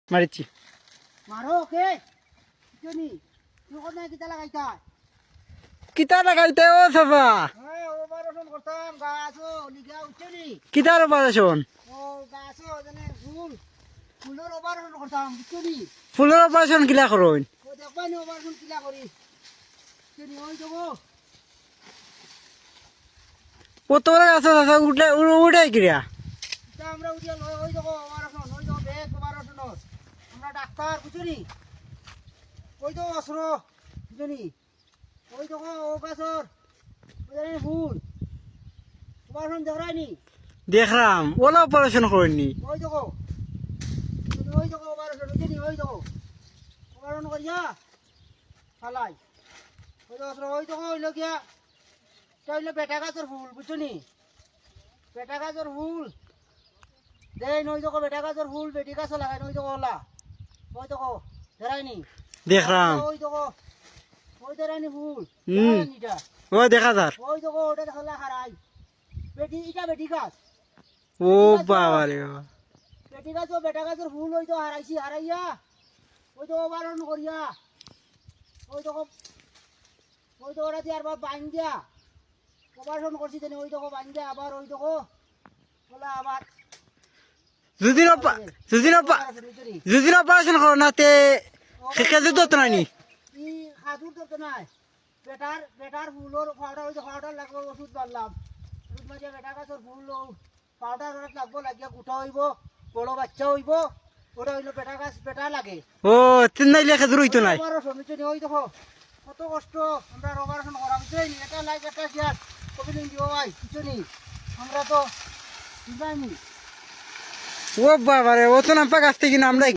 মারিছি মারো কে কিনি তুই কোন কিতা লাগাইতা কিতা লাগাইতে ও সাফা হ্যাঁ অপারেশন করতাম গাছও লিগা উঠেনি কিতার অপারেশন ও গাছও জানে ফুলের অপারেশন করতাম কিনি ফুলের অপারেশন কিলা করুন ও দেখবা নি অপারেশন কিলা করি কিনি ওই দেবো কতবার আছে চাচা উঠে উঠে কিরা তা আমরা উঠিয়া লই ওই দেবো অপারেশন ওই দেবো বেগ অপারেশন আমরা ডাক্তার বুঝলি ওই তো অস্ত্র বুঝলি ওই দেখো ও গাছর ওই ফুল অপারেশন দেখায়নি দেখলাম ওলা অপারেশন করেননি ওই দেখো অপারেশন বুঝলি ওই দেখো অপারেশন করিয়া ফালাই ওই দেখো ওই দেখো ওই লগিয়া তাইলে বেটা গাছের ফুল বুঝলি বেটা গাছের ফুল দেই নই দেখো বেটা গাছের ফুল বেটি গাছও লাগাই নই দেখো ওলা ওই দেখো ধরাইনি দেখলাম ওই দেখো ওই ধরাইনি ফুল হুম। এটা ও দেখা যার ওই দেখো ওটা দেখলা হারাই বেটি এটা বেটি গাছ ও বাবা রে বাবা বেটি গাছ ও বেটা গাছের ফুল ওই তো হারাইছি হারাইয়া ওই তো অপারেশন করিয়া ওই দেখো ওরা দিয়ে আর বাইন দিয়া অপারেশন করছি জানি ওই দেখো বাইন দিয়া আবার ওই দেখো ওলা আবার যদি অপারেশন করো না তে খেকে তো নাইনি ই খাদুর তো নাই বেটার ফুলর পাউডার ওই যে পাউডার লাগবে ওষুধ মারলাম ওষুধ মারিয়া বেটা গাছের ফুল পাউডার লাগবো লাগিয়া গুটা হইব বড় বাচ্চা হইব ওটা হইলো বেটা গাছ বেটা লাগে ও তিন নাই লেখা দূর হইতো নাই অপারেশন ওই দেখো কত কষ্ট আমরা অপারেশন করা বুঝলি এটা লাইক একটা শেয়ার কবি দিও ভাই কিছু নেই আমরা তো বুঝাইনি ও বাবা রে ও তো নাম্পা গাছ থেকে নামলাই